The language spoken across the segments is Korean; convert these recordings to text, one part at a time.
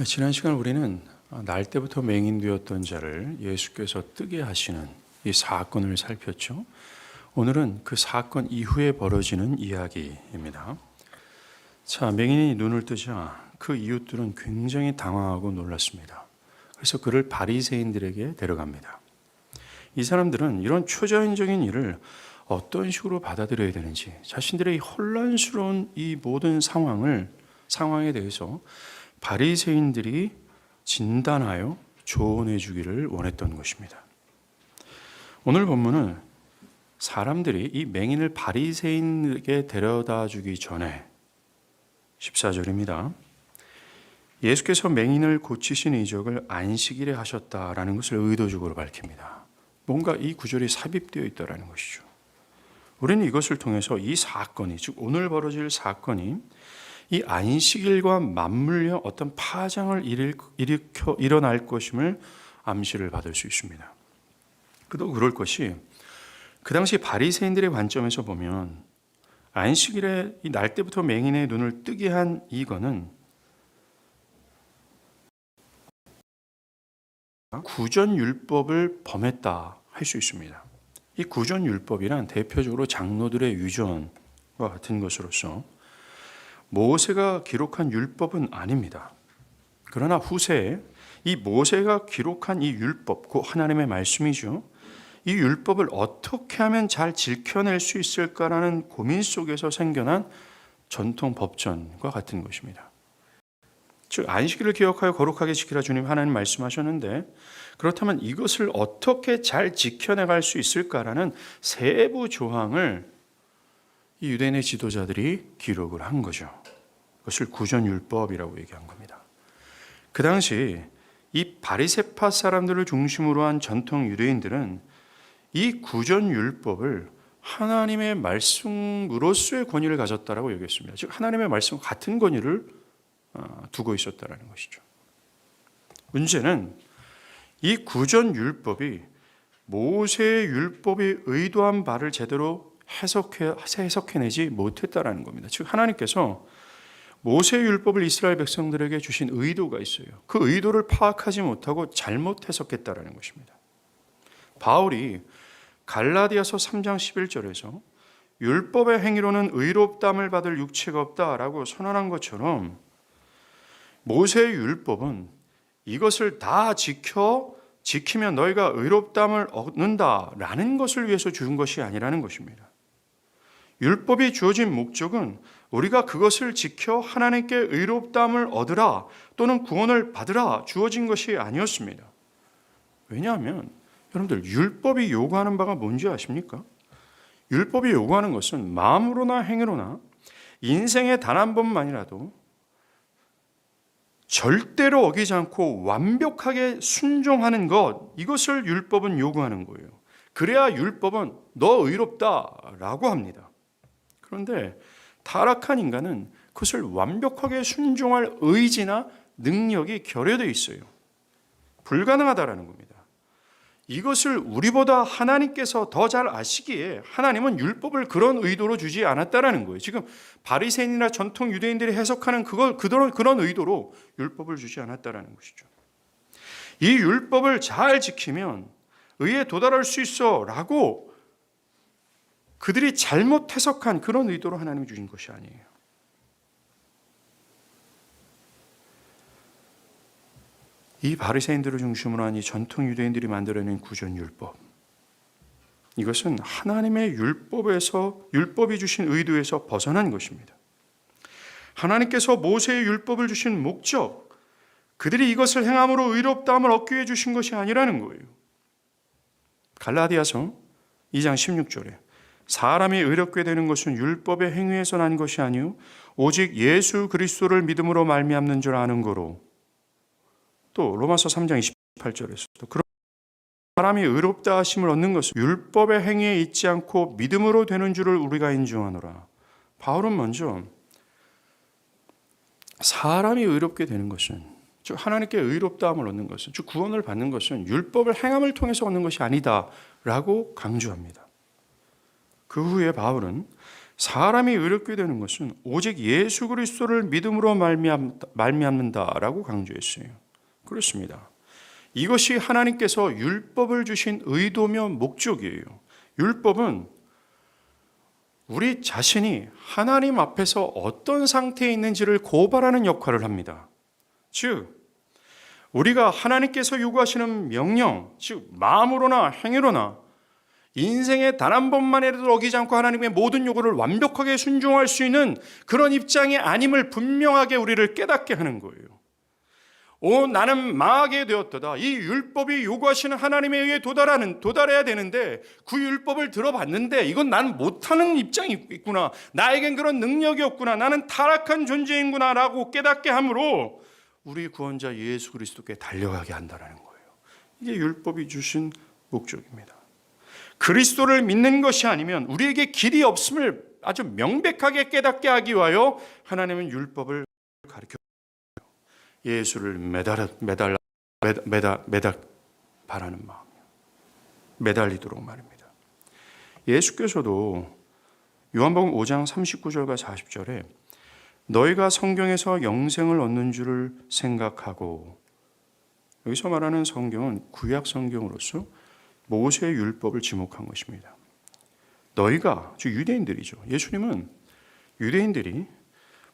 지난 시간 우리는 날 때부터 맹인되었던 자를 예수께서 뜨게 하시는 이 사건을 살폈죠. 오늘은 그 사건 이후에 벌어지는 이야기입니다. 자, 맹인이 눈을 뜨자 그 이웃들은 굉장히 당황하고 놀랐습니다. 그래서 그를 바리새인들에게 데려갑니다. 이 사람들은 이런 초자연적인 일을 어떤 식으로 받아들여야 되는지, 자신들의 혼란스러운 이 모든 상황에 대해서 바리새인들이 진단하여 조언해 주기를 원했던 것입니다. 오늘 본문은 사람들이 이 맹인을 바리새인에게 데려다 주기 전에 14절입니다. 예수께서 맹인을 고치신 이적을 안식일에 하셨다라는 것을 의도적으로 밝힙니다. 뭔가 이 구절이 삽입되어 있다라는 것이죠. 우리는 이것을 통해서 이 사건이, 즉 오늘 벌어질 사건이 이 안식일과 맞물려 어떤 파장을 일어날 것임을 암시를 받을 수 있습니다. 또 그럴 것이 그 당시 바리새인들의 관점에서 보면 안식일에 이 날 때부터 맹인의 눈을 뜨게 한 이거는 구전율법을 범했다 할 수 있습니다. 이 구전율법이란 대표적으로 장로들의 유전과 같은 것으로서 모세가 기록한 율법은 아닙니다. 그러나 후세에 이 모세가 기록한 이 율법, 그 하나님의 말씀이죠. 이 율법을 어떻게 하면 잘 지켜낼 수 있을까라는 고민 속에서 생겨난 전통 법전과 같은 것입니다. 즉 안식일을 기억하여 거룩하게 지키라 주님 하나님 말씀하셨는데, 그렇다면 이것을 어떻게 잘 지켜내갈 수 있을까라는 세부 조항을 이 유대인의 지도자들이 기록을 한 거죠. 그것을 구전율법이라고 얘기한 겁니다. 그 당시 이 바리새파 사람들을 중심으로 한 전통 유대인들은 이 구전율법을 하나님의 말씀으로서의 권위를 가졌다라고 여겼습니다. 즉 하나님의 말씀과 같은 권위를 두고 있었다라는 것이죠. 문제는 이 구전율법이 모세의 율법이 의도한 바를 제대로 해석해내지 못했다라는 겁니다. 즉 하나님께서 모세의 율법을 이스라엘 백성들에게 주신 의도가 있어요. 그 의도를 파악하지 못하고 잘못 해석했다라는 것입니다. 바울이 갈라디아서 3장 11절에서 율법의 행위로는 의롭다함을 받을 육체가 없다라고 선언한 것처럼 모세의 율법은 이것을 다 지키면 너희가 의롭다함을 얻는다라는 것을 위해서 준 것이 아니라는 것입니다. 율법이 주어진 목적은 우리가 그것을 지켜 하나님께 의롭다함을 얻으라 또는 구원을 받으라 주어진 것이 아니었습니다. 왜냐하면 여러분들 율법이 요구하는 바가 뭔지 아십니까? 율법이 요구하는 것은 마음으로나 행위로나 인생에 단 한 번만이라도 절대로 어기지 않고 완벽하게 순종하는 것, 이것을 율법은 요구하는 거예요. 그래야 율법은 너 의롭다라고 합니다. 그런데 타락한 인간은 그것을 완벽하게 순종할 의지나 능력이 결여되어 있어요. 불가능하다라는 겁니다. 이것을 우리보다 하나님께서 더 잘 아시기에 하나님은 율법을 그런 의도로 주지 않았다라는 거예요. 지금 바리새인이나 전통 유대인들이 해석하는 그런 의도로 율법을 주지 않았다라는 것이죠. 이 율법을 잘 지키면 의에 도달할 수 있어라고 그들이 잘못 해석한 그런 의도로 하나님이 주신 것이 아니에요. 이 바리새인들을 중심으로 한 이 전통 유대인들이 만들어낸 구전율법, 이것은 하나님의 율법이 주신 의도에서 벗어난 것입니다. 하나님께서 모세의 율법을 주신 목적, 그들이 이것을 행함으로 의롭다함을 얻기 위해 주신 것이 아니라는 거예요. 갈라디아서 2장 16절에 사람이 의롭게 되는 것은 율법의 행위에서 난 것이 아니요 오직 예수 그리스도를 믿음으로 말미암는 줄 아는 거로, 또 로마서 3장 28절에서도 그런 사람이 의롭다 하심을 얻는 것은 율법의 행위에 있지 않고 믿음으로 되는 줄을 우리가 인정하노라. 바울은 먼저 사람이 의롭게 되는 것은, 즉 하나님께 의롭다함을 얻는 것은, 즉 구원을 받는 것은 율법을 행함을 통해서 얻는 것이 아니다라고 강조합니다. 그 후에 바울은 사람이 의롭게 되는 것은 오직 예수 그리스도를 믿음으로 말미암는다라고 강조했어요. 그렇습니다. 이것이 하나님께서 율법을 주신 의도며 목적이에요. 율법은 우리 자신이 하나님 앞에서 어떤 상태에 있는지를 고발하는 역할을 합니다. 즉, 우리가 하나님께서 요구하시는 명령, 즉 마음으로나 행위로나 인생에 단 한 번만이라도 어기지 않고 하나님의 모든 요구를 완벽하게 순종할 수 있는 그런 입장이 아님을 분명하게 우리를 깨닫게 하는 거예요. 나는 망하게 되었도다. 이 율법이 요구하시는 하나님에 의해 도달해야 되는데 그 율법을 들어봤는데 이건 난 못하는 입장이 있구나. 나에겐 그런 능력이 없구나. 나는 타락한 존재인구나 라고 깨닫게 함으로 우리 구원자 예수 그리스도께 달려가게 한다는 거예요. 이게 율법이 주신 목적입니다. 그리스도를 믿는 것이 아니면 우리에게 길이 없음을 아주 명백하게 깨닫게 하기 위하여 하나님은 율법을 가르쳐 예수를 바라는 마음, 매달리도록 말입니다. 예수께서도 요한복음 5장 39절과 40절에 너희가 성경에서 영생을 얻는 줄을 생각하고, 여기서 말하는 성경은 구약 성경으로서 모세의 율법을 지목한 것입니다. 너희가, 즉 유대인들이죠. 예수님은 유대인들이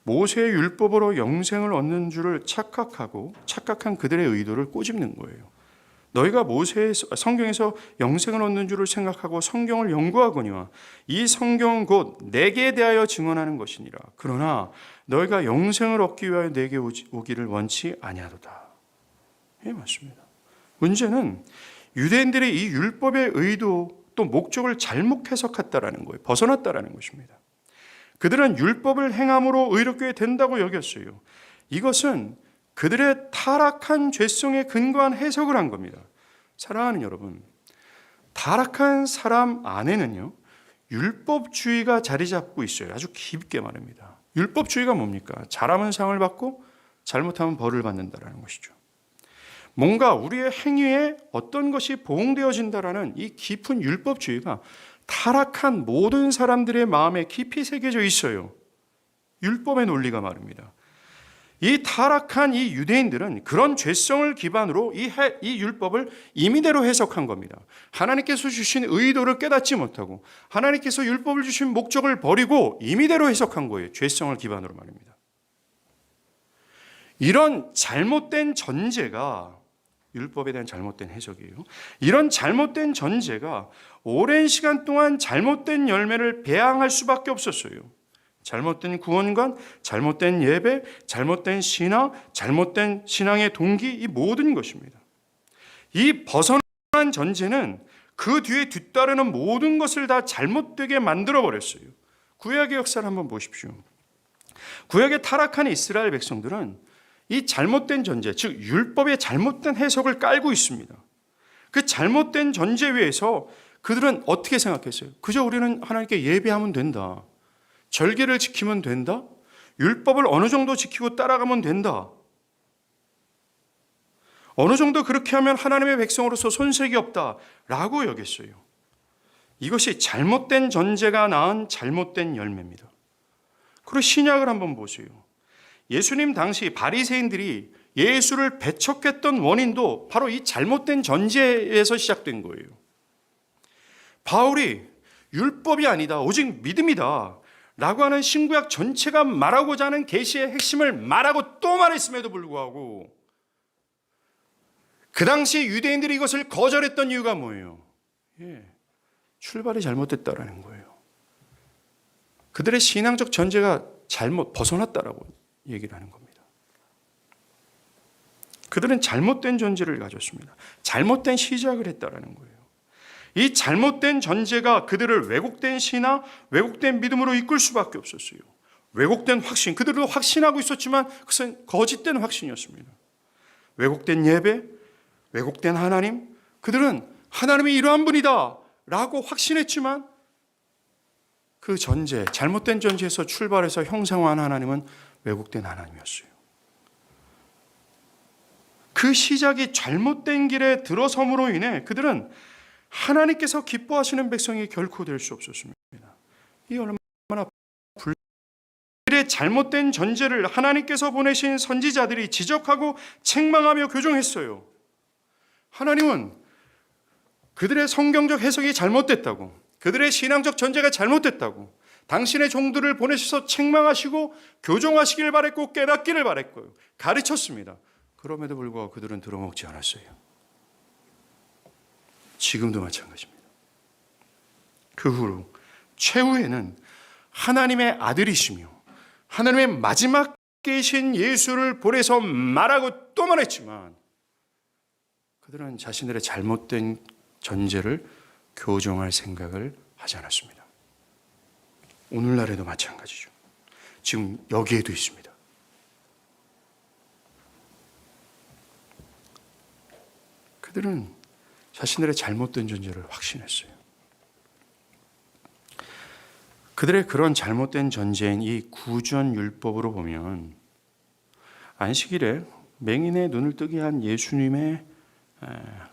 모세의 율법으로 영생을 얻는 줄을 착각한 그들의 의도를 꼬집는 거예요. 너희가 모세의 성경에서 영생을 얻는 줄을 생각하고 성경을 연구하거니와 이 성경은 곧 내게 대하여 증언하는 것이니라. 그러나 너희가 영생을 얻기 위하여 내게 오기를 원치 아니하도다. 예, 맞습니다. 문제는 유대인들이 이 율법의 의도 또 목적을 잘못 해석했다라는 거예요. 벗어났다라는 것입니다. 그들은 율법을 행함으로 의롭게 된다고 여겼어요. 이것은 그들의 타락한 죄성에 근거한 해석을 한 겁니다. 사랑하는 여러분, 타락한 사람 안에는요, 율법주의가 자리 잡고 있어요. 아주 깊게 말입니다. 율법주의가 뭡니까? 잘하면 상을 받고 잘못하면 벌을 받는다라는 것이죠. 뭔가 우리의 행위에 어떤 것이 보응되어진다라는 이 깊은 율법주의가 타락한 모든 사람들의 마음에 깊이 새겨져 있어요. 율법의 논리가 말입니다. 이 타락한 이 유대인들은 그런 죄성을 기반으로 이 율법을 임의대로 해석한 겁니다. 하나님께서 주신 의도를 깨닫지 못하고 하나님께서 율법을 주신 목적을 버리고 임의대로 해석한 거예요. 죄성을 기반으로 말입니다. 이런 잘못된 전제가, 율법에 대한 잘못된 해석이에요. 이런 잘못된 전제가 오랜 시간 동안 잘못된 열매를 배양할 수밖에 없었어요. 잘못된 구원관, 잘못된 예배, 잘못된 신앙, 잘못된 신앙의 동기, 이 모든 것입니다. 이 벗어난 전제는 그 뒤에 뒤따르는 모든 것을 다 잘못되게 만들어버렸어요. 구약의 역사를 한번 보십시오. 구약의 타락한 이스라엘 백성들은 이 잘못된 전제, 즉 율법의 잘못된 해석을 깔고 있습니다. 그 잘못된 전제 위에서 그들은 어떻게 생각했어요? 그저 우리는 하나님께 예배하면 된다. 절기를 지키면 된다. 율법을 어느 정도 지키고 따라가면 된다. 어느 정도 그렇게 하면 하나님의 백성으로서 손색이 없다라고 여겼어요. 이것이 잘못된 전제가 낳은 잘못된 열매입니다. 그리고 신약을 한번 보세요. 예수님 당시 바리새인들이 예수를 배척했던 원인도 바로 이 잘못된 전제에서 시작된 거예요. 바울이 율법이 아니다, 오직 믿음이다 라고 하는 신구약 전체가 말하고자 하는 계시의 핵심을 말하고 또 말했음에도 불구하고 그 당시 유대인들이 이것을 거절했던 이유가 뭐예요? 출발이 잘못됐다라는 거예요. 그들의 신앙적 전제가 잘못 벗어났다라고 얘기를 하는 겁니다. 그들은 잘못된 전제를 가졌습니다. 잘못된 시작을 했다라는 거예요. 이 잘못된 전제가 그들을 왜곡된 신앙, 왜곡된 믿음으로 이끌 수밖에 없었어요. 왜곡된 확신, 그들도 확신하고 있었지만 그것은 거짓된 확신이었습니다. 왜곡된 예배, 왜곡된 하나님, 그들은 하나님이 이러한 분이다 라고 확신했지만 그 전제, 잘못된 전제에서 출발해서 형상화한 하나님은 왜곡된 하나님이었어요. 그 시작이 잘못된 길에 들어섬으로 인해 그들은 하나님께서 기뻐하시는 백성이 결코 될 수 없었습니다. 이 얼마나 잘못된 전제를 하나님께서 보내신 선지자들이 지적하고 책망하며 교정했어요. 하나님은 그들의 성경적 해석이 잘못됐다고, 그들의 신앙적 전제가 잘못됐다고 당신의 종들을 보내셔서 책망하시고 교정하시길 바랬고 깨닫기를 바랬고요. 가르쳤습니다. 그럼에도 불구하고 그들은 들어먹지 않았어요. 지금도 마찬가지입니다. 그 후로 최후에는 하나님의 아들이시며 하나님의 마지막 계신 예수를 보내서 말하고 또 말했지만 그들은 자신들의 잘못된 전제를 교정할 생각을 하지 않았습니다. 오늘날에도 마찬가지죠. 지금 여기에도 있습니다. 그들은 자신들의 잘못된 전제를 확신했어요. 그들의 그런 잘못된 전제인 이 구전율법으로 보면 안식일에 맹인의 눈을 뜨게 한 예수님의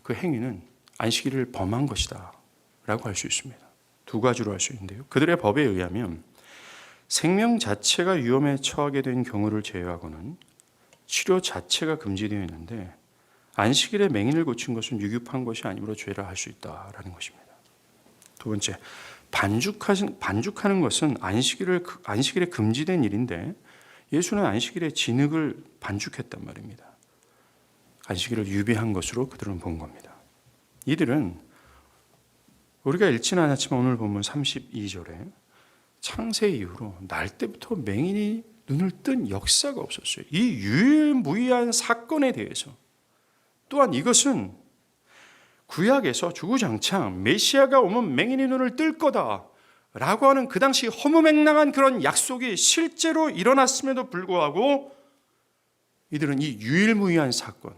그 행위는 안식일을 범한 것이다 라고 할 수 있습니다. 두 가지로 할 수 있는데요. 그들의 법에 의하면 생명 자체가 위험에 처하게 된 경우를 제외하고는 치료 자체가 금지되어 있는데 안식일에 맹인을 고친 것은 유급한 것이 아니므로 죄라 할 수 있다라는 것입니다. 두 번째, 반죽하는 것은 안식일에 금지된 일인데 예수는 안식일에 진흙을 반죽했단 말입니다. 안식일을 유배한 것으로 그들은 본 겁니다. 이들은 우리가 읽지는 않았지만 오늘 본문 32절에 창세 이후로 날 때부터 맹인이 눈을 뜬 역사가 없었어요. 이 유일무이한 사건에 대해서 또한 이것은 구약에서 주구장창 메시아가 오면 맹인이 눈을 뜰 거다라고 하는 그 당시 허무맹랑한 그런 약속이 실제로 일어났음에도 불구하고 이들은 이 유일무이한 사건,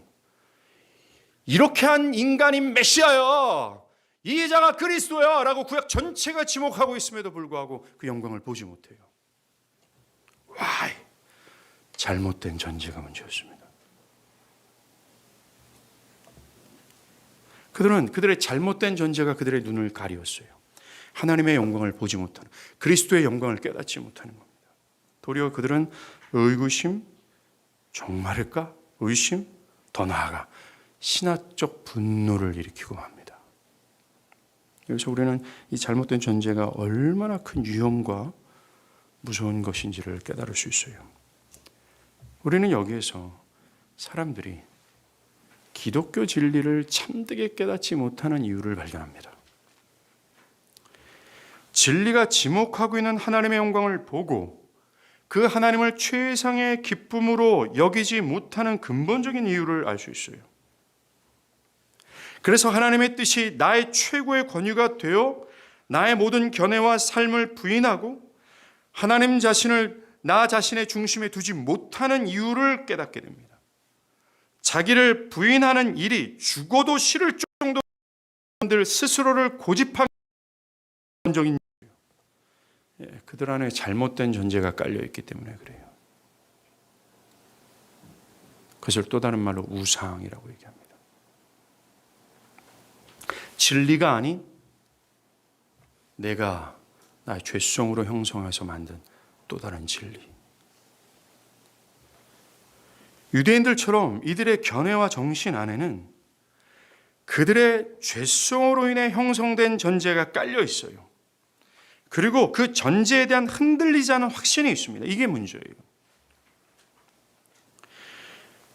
이렇게 한 인간이 메시아야, 이 자가 그리스도야 라고 구약 전체가 지목하고 있음에도 불구하고 그 영광을 보지 못해요. Why? 잘못된 전제가 문제였습니다. 그들은 그들의 잘못된 전제가 그들의 눈을 가리웠어요. 하나님의 영광을 보지 못하는, 그리스도의 영광을 깨닫지 못하는 겁니다. 도리어 그들은 의구심, 정말일까? 의심, 더 나아가 신화적 분노를 일으키고 맙니다. 여기서 우리는 이 잘못된 전제가 얼마나 큰 위험과 무서운 것인지를 깨달을 수 있어요. 우리는 여기에서 사람들이 기독교 진리를 참되게 깨닫지 못하는 이유를 발견합니다. 진리가 지목하고 있는 하나님의 영광을 보고 그 하나님을 최상의 기쁨으로 여기지 못하는 근본적인 이유를 알 수 있어요. 그래서 하나님의 뜻이 나의 최고의 권위가 되어 나의 모든 견해와 삶을 부인하고 하나님 자신을 나 자신의 중심에 두지 못하는 이유를 깨닫게 됩니다. 자기를 부인하는 일이 죽어도 싫을 정도로 사람들 스스로를 고집하는 적인 이유예요. 그들 안에 잘못된 전제가 깔려 있기 때문에 그래요. 그것을 또 다른 말로 우상이라고 얘기합니다. 진리가 아닌 내가 나의 죄성으로 형성해서 만든 또 다른 진리. 유대인들처럼 이들의 견해와 정신 안에는 그들의 죄성으로 인해 형성된 전제가 깔려 있어요. 그리고 그 전제에 대한 흔들리지 않은 확신이 있습니다. 이게 문제예요.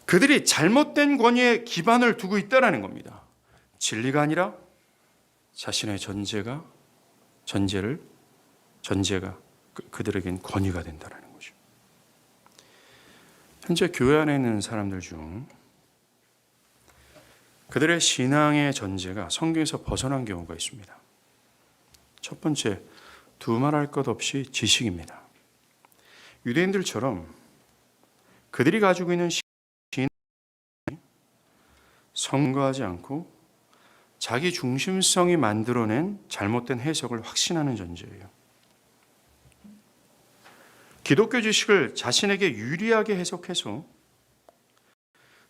그들이 잘못된 권위에 기반을 두고 있다는 겁니다. 진리가 아니라 자신의 전제가 그들에겐 권위가 된다는 거죠. 현재 교회 안에 있는 사람들 중 그들의 신앙의 전제가 성경에서 벗어난 경우가 있습니다. 첫 번째, 두말할 것 없이 지식입니다. 유대인들처럼 그들이 가지고 있는 신앙이 성거하지 않고 자기 중심성이 만들어낸 잘못된 해석을 확신하는 전제예요. 기독교 지식을 자신에게 유리하게 해석해서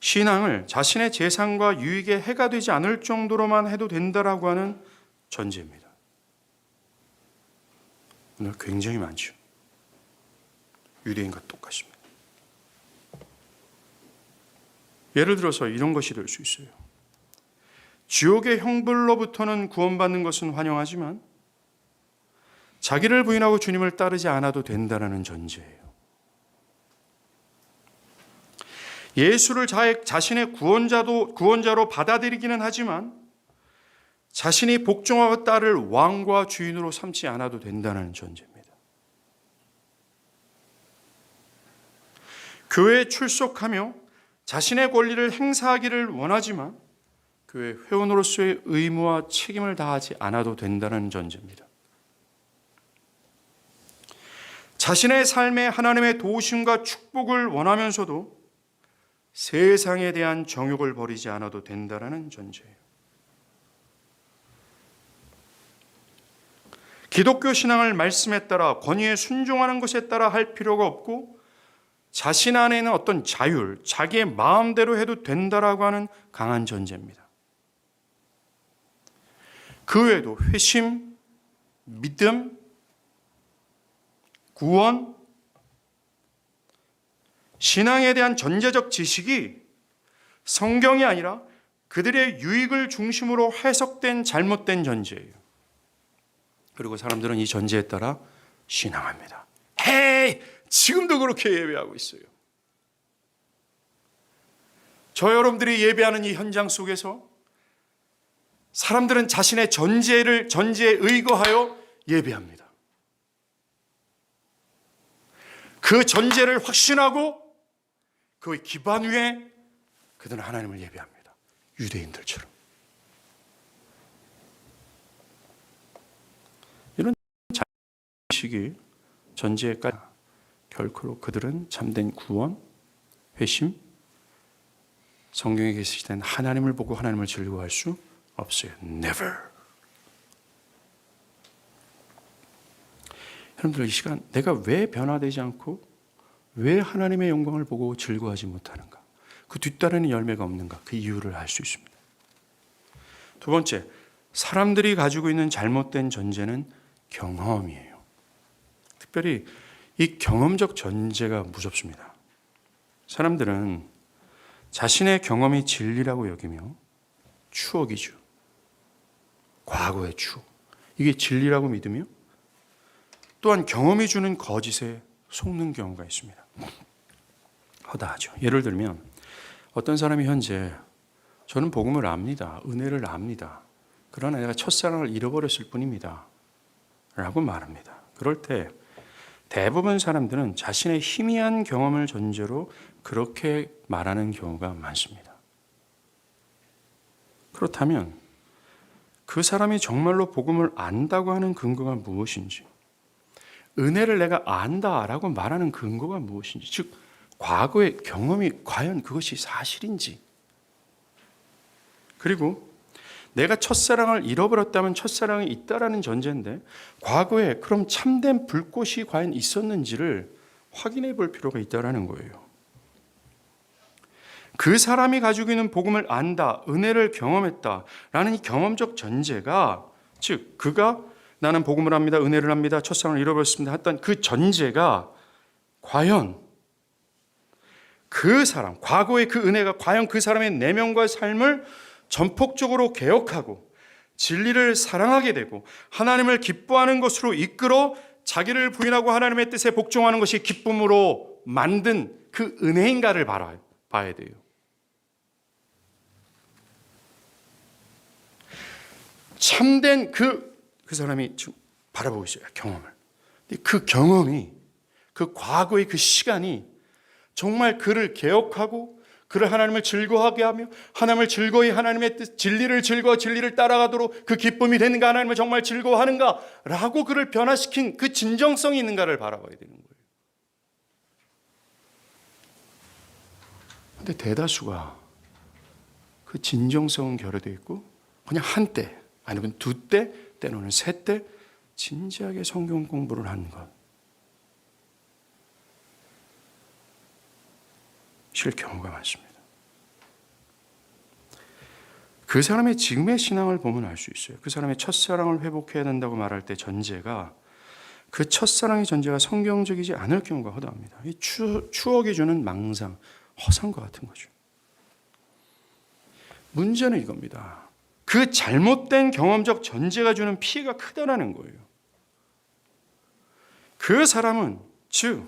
신앙을 자신의 재산과 유익에 해가 되지 않을 정도로만 해도 된다라고 하는 전제입니다. 오늘 굉장히 많죠. 유대인과 똑같습니다. 예를 들어서 이런 것이 될 수 있어요. 지옥의 형벌로부터는 구원받는 것은 환영하지만 자기를 부인하고 주님을 따르지 않아도 된다는 전제예요. 예수를 자신의 구원자로 받아들이기는 하지만 자신이 복종하고 따를 왕과 주인으로 삼지 않아도 된다는 전제입니다. 교회에 출석하며 자신의 권리를 행사하기를 원하지만 교회 회원으로서의 의무와 책임을 다하지 않아도 된다는 전제입니다. 자신의 삶에 하나님의 도우심과 축복을 원하면서도 세상에 대한 정욕을 버리지 않아도 된다는 전제예요. 기독교 신앙을 말씀에 따라 권위에 순종하는 것에 따라 할 필요가 없고 자신 안에 있는 어떤 자율, 자기의 마음대로 해도 된다라고 하는 강한 전제입니다. 그 외에도 회심, 믿음, 구원, 신앙에 대한 전제적 지식이 성경이 아니라 그들의 유익을 중심으로 해석된 잘못된 전제예요. 그리고 사람들은 이 전제에 따라 신앙합니다. 헤이! 지금도 그렇게 예배하고 있어요. 저 여러분들이 예배하는 이 현장 속에서 사람들은 자신의 전제에 의거하여 예배합니다. 그 전제를 확신하고 그 기반 위에 그들은 하나님을 예배합니다. 유대인들처럼. 이런 자식이 전제까지 결코 그들은 참된 구원, 회심, 성경에 계시된 하나님을 보고 하나님을 즐거워할 수 없어요. Never. 여러분들 이 시간 내가 왜 변화되지 않고 왜 하나님의 영광을 보고 즐거워하지 못하는가? 그 뒤따르는 열매가 없는가? 그 이유를 알 수 있습니다. 두 번째, 사람들이 가지고 있는 잘못된 전제는 경험이에요. 특별히 이 경험적 전제가 무섭습니다. 사람들은 자신의 경험이 진리라고 여기며 추억이죠. 과거의 추억. 이게 진리라고 믿으며 또한 경험이 주는 거짓에 속는 경우가 있습니다. 허다하죠. 예를 들면 어떤 사람이 현재 저는 복음을 압니다. 은혜를 압니다. 그러나 내가 첫사랑을 잃어버렸을 뿐입니다. 라고 말합니다. 그럴 때 대부분 사람들은 자신의 희미한 경험을 전제로 그렇게 말하는 경우가 많습니다. 그렇다면 그 사람이 정말로 복음을 안다고 하는 근거가 무엇인지, 은혜를 내가 안다라고 말하는 근거가 무엇인지, 즉 과거의 경험이 과연 그것이 사실인지, 그리고 내가 첫사랑을 잃어버렸다면 첫사랑이 있다라는 전제인데 과거에 그럼 참된 불꽃이 과연 있었는지를 확인해 볼 필요가 있다라는 거예요. 그 사람이 가지고 있는 복음을 안다, 은혜를 경험했다라는 이 경험적 전제가, 즉 그가 나는 복음을 합니다, 은혜를 합니다, 첫사랑을 잃어버렸습니다 했던 그 전제가 과연 그 사람, 과거의 그 은혜가 과연 그 사람의 내면과 삶을 전폭적으로 개혁하고 진리를 사랑하게 되고 하나님을 기뻐하는 것으로 이끌어 자기를 부인하고 하나님의 뜻에 복종하는 것이 기쁨으로 만든 그 은혜인가를 봐야 돼요. 참된 그 사람이 지금 바라보고 있어요. 경험을. 그 경험이, 그 과거의 그 시간이 정말 그를 개혁하고 그를 하나님을 즐거워하게 하며 하나님을 즐거이 하나님의 뜻, 진리를 따라가도록 그 기쁨이 되는가, 하나님을 정말 즐거워하는가 라고 그를 변화시킨 그 진정성이 있는가를 바라봐야 되는 거예요. 그런데 대다수가 그 진정성은 결여되어 있고 그냥 한때 아니면 두 때, 때로는 세 때 진지하게 성경 공부를 하는 것, 실 경우가 많습니다. 그 사람의 지금의 신앙을 보면 알 수 있어요. 그 사람의 첫사랑을 회복해야 된다고 말할 때 전제가 그 첫사랑의 전제가 성경적이지 않을 경우가 허다합니다. 이 추억이 주는 망상, 허상과 같은 거죠. 문제는 이겁니다. 그 잘못된 경험적 전제가 주는 피해가 크다라는 거예요. 그 사람은 즉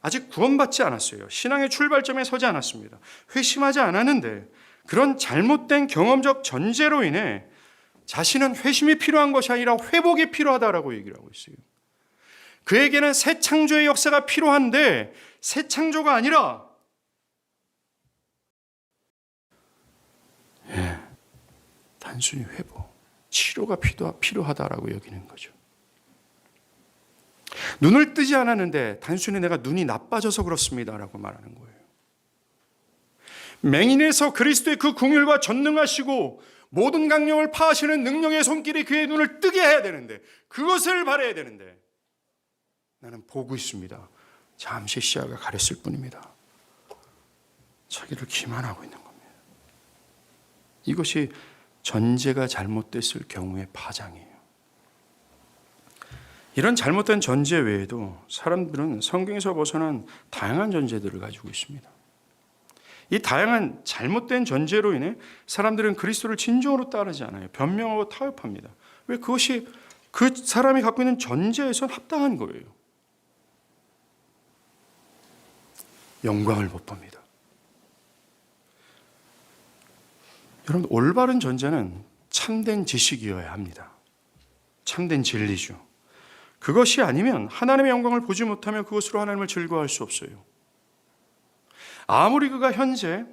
아직 구원받지 않았어요. 신앙의 출발점에 서지 않았습니다. 회심하지 않았는데 그런 잘못된 경험적 전제로 인해 자신은 회심이 필요한 것이 아니라 회복이 필요하다라고 얘기를 하고 있어요. 그에게는 새 창조의 역사가 필요한데 새 창조가 아니라 단순히 회복, 치료가 필요하다라고 여기는 거죠. 눈을 뜨지 않았는데 단순히 내가 눈이 나빠져서 그렇습니다라고 말하는 거예요. 맹인에서 그리스도의 그 긍휼과 전능하시고 모든 강령을 파하시는 능력의 손길이 그의 눈을 뜨게 해야 되는데 그것을 바라야 되는데 나는 보고 있습니다. 잠시 시야가 가렸을 뿐입니다. 자기를 기만하고 있는 겁니다. 이것이 전제가 잘못됐을 경우의 파장이에요. 이런 잘못된 전제 외에도 사람들은 성경에서 벗어난 다양한 전제들을 가지고 있습니다. 이 다양한 잘못된 전제로 인해 사람들은 그리스도를 진정으로 따르지 않아요. 변명하고 타협합니다. 왜? 그것이 그 사람이 갖고 있는 전제에선 합당한 거예요. 영광을 못 봅니다. 여러분, 올바른 전제는 참된 지식이어야 합니다. 참된 진리죠. 그것이 아니면 하나님의 영광을 보지 못하면 그것으로 하나님을 즐거워할 수 없어요. 아무리 그가 현재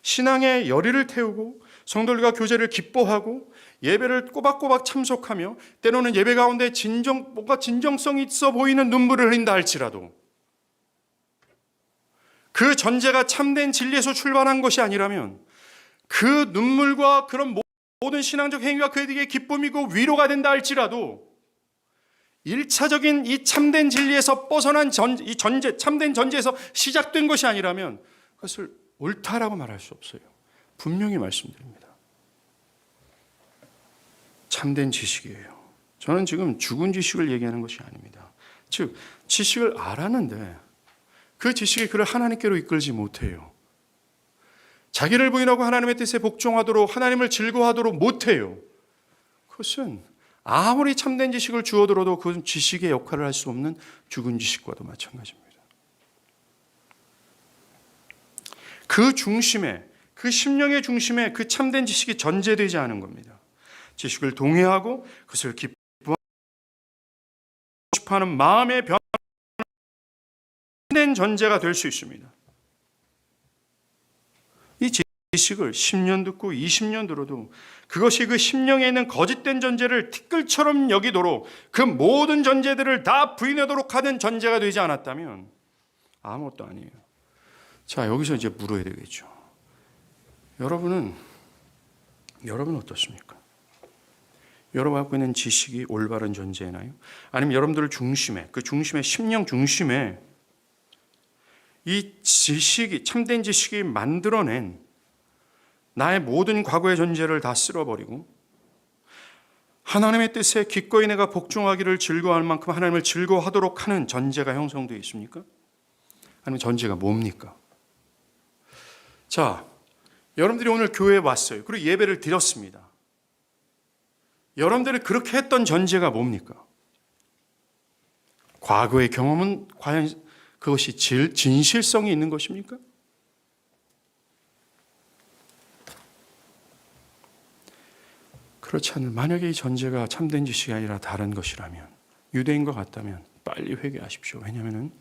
신앙의 열의를 태우고 성도들과 교제를 기뻐하고 예배를 꼬박꼬박 참석하며 때로는 예배 가운데 뭔가 진정성이 있어 보이는 눈물을 흘린다 할지라도 그 전제가 참된 진리에서 출발한 것이 아니라면 그 눈물과 그런 모든 신앙적 행위가 그에게 기쁨이고 위로가 된다 할지라도 1차적인 이 참된 진리에서 벗어난 이 전제, 참된 전제에서 시작된 것이 아니라면 그것을 옳다라고 말할 수 없어요. 분명히 말씀드립니다. 참된 지식이에요. 저는 지금 죽은 지식을 얘기하는 것이 아닙니다. 즉, 지식을 알았는데 그 지식이 그를 하나님께로 이끌지 못해요. 자기를 부인하고 하나님의 뜻에 복종하도록 하나님을 즐거워하도록 못해요. 그것은 아무리 참된 지식을 주어들어도 그 지식의 역할을 할 수 없는 죽은 지식과도 마찬가지입니다. 그 중심에, 그 심령의 중심에 그 참된 지식이 전제되지 않은 겁니다. 지식을 동의하고 그것을 기뻐하고 싶어하는 마음의 변화된 전제가 될 수 있습니다. 이 지식을 10년 듣고 20년 들어도 그것이 그 심령에 있는 거짓된 전제를 티끌처럼 여기도록 그 모든 전제들을 다 부인하도록 하는 전제가 되지 않았다면 아무것도 아니에요. 자, 여기서 이제 물어야 되겠죠. 여러분은 어떻습니까? 여러분 갖고 있는 지식이 올바른 전제나요? 아니면 여러분들 중심에, 그 중심에, 심령 중심에 이 지식이, 참된 지식이 만들어낸 나의 모든 과거의 전제를 다 쓸어버리고 하나님의 뜻에 기꺼이 내가 복종하기를 즐거워할 만큼 하나님을 즐거워하도록 하는 전제가 형성되어 있습니까? 아니면 전제가 뭡니까? 자, 여러분들이 오늘 교회에 왔어요. 그리고 예배를 드렸습니다. 여러분들이 그렇게 했던 전제가 뭡니까? 과거의 경험은 과연 그것이 진실성이 있는 것입니까? 그렇지 않은, 만약에 이 전제가 참된 지식이 아니라 다른 것이라면, 유대인과 같다면 빨리 회개하십시오. 왜냐하면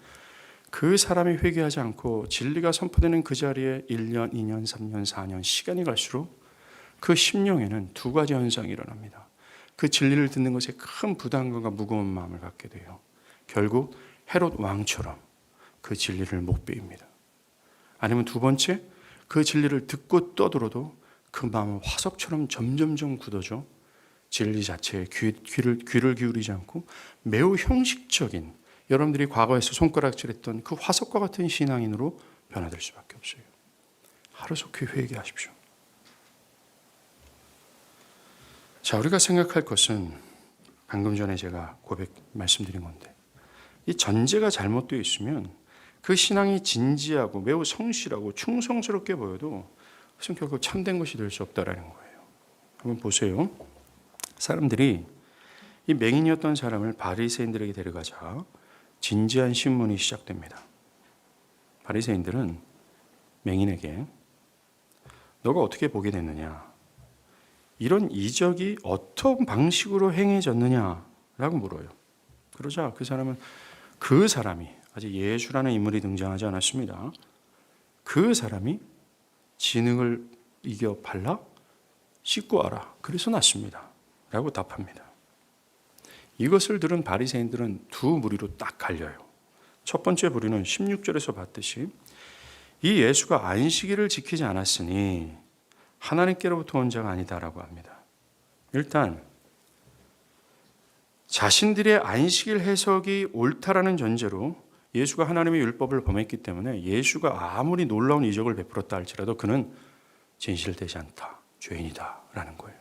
그 사람이 회개하지 않고 진리가 선포되는 그 자리에 1년, 2년, 3년, 4년 시간이 갈수록 그 심령에는 두 가지 현상이 일어납니다. 그 진리를 듣는 것에 큰 부담감과 무거운 마음을 갖게 돼요. 결국 헤롯 왕처럼 그 진리를 못 배웁니다. 아니면 두 번째, 그 진리를 듣고 떠들어도 그 마음은 화석처럼 점점점 굳어져 진리 자체에 귀를 기울이지 않고 매우 형식적인, 여러분들이 과거에서 손가락질했던 그 화석과 같은 신앙인으로 변화될 수밖에 없어요. 하루속히 회개하십시오. 자, 우리가 생각할 것은 방금 전에 제가 말씀드린 건데, 이 전제가 잘못되어 있으면 그 신앙이 진지하고 매우 성실하고 충성스럽게 보여도 그것은 결국 참된 것이 될 수 없다라는 거예요. 한번 보세요. 사람들이 이 맹인이었던 사람을 바리새인들에게 데려가자 진지한 신문이 시작됩니다. 바리새인들은 맹인에게 너가 어떻게 보게 됐느냐, 이런 이적이 어떤 방식으로 행해졌느냐라고 물어요. 그러자 그 사람이 아직 예수라는 인물이 등장하지 않았습니다. 그 사람이 진흙을 이겨 발라 씻고 와라, 그래서 낫습니다 라고 답합니다. 이것을 들은 바리새인들은 두 무리로 딱 갈려요. 첫 번째 무리는 16절에서 봤듯이 이 예수가 안식일을 지키지 않았으니 하나님께로부터 온 자가 아니다라고 합니다. 일단 자신들의 안식일 해석이 옳다라는 전제로 예수가 하나님의 율법을 범했기 때문에 예수가 아무리 놀라운 이적을 베풀었다 할지라도 그는 진실되지 않다, 죄인이다라는 거예요.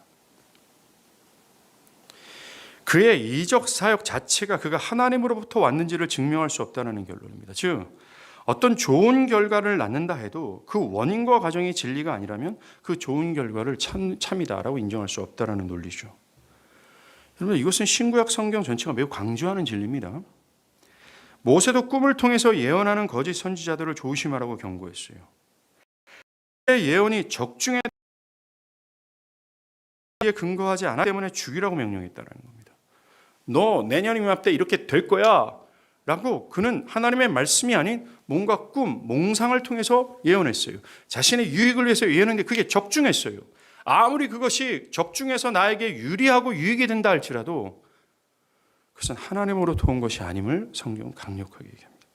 그의 이적 사역 자체가 그가 하나님으로부터 왔는지를 증명할 수 없다는 결론입니다. 즉 어떤 좋은 결과를 낳는다 해도 그 원인과 과정이 진리가 아니라면 그 좋은 결과를 참이다라고 인정할 수 없다는 논리죠. 여러분, 이것은 신구약 성경 전체가 매우 강조하는 진리입니다. 모세도 꿈을 통해서 예언하는 거짓 선지자들을 조심하라고 경고했어요. 예언이 적중에 근거하지 않았기 때문에 죽이라고 명령했다는 겁니다. 너 내년 이맘 때 이렇게 될 거야 라고 그는 하나님의 말씀이 아닌 뭔가 몽상을 통해서 예언했어요. 자신의 유익을 위해서 예언했는데 그게 적중했어요. 아무리 그것이 적중해서 나에게 유리하고 유익이 된다 할지라도 그것은 하나님으로부터 온 것이 아님을 성경은 강력하게 얘기합니다.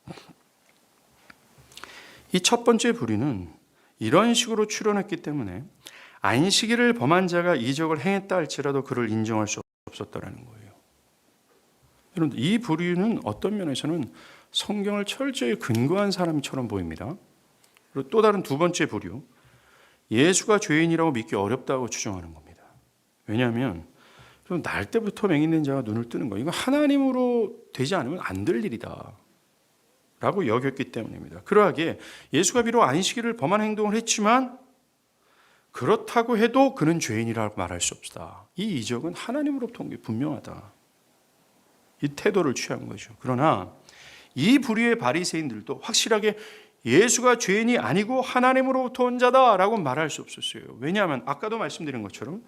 이 첫 번째 부류는 이런 식으로 추론했기 때문에 안식일을 범한 자가 이적을 행했다 할지라도 그를 인정할 수 없었다는 거예요. 여러분, 이 부류는 어떤 면에서는 성경을 철저히 근거한 사람처럼 보입니다. 그리고 또 다른 두 번째 부류, 예수가 죄인이라고 믿기 어렵다고 추정하는 겁니다. 왜냐하면 날 때부터 맹인된 자가 눈을 뜨는 거예요. 이거 하나님으로 되지 않으면 안 될 일이다 라고 여겼기 때문입니다. 그러하기에 예수가 비록 안식일을 범한 행동을 했지만 그렇다고 해도 그는 죄인이라고 말할 수 없다. 이 이적은 하나님으로부터 온 게 분명하다. 이 태도를 취한 거죠. 그러나 이 부류의 바리새인들도 확실하게 예수가 죄인이 아니고 하나님으로부터 온 자다라고 말할 수 없었어요. 왜냐하면 아까도 말씀드린 것처럼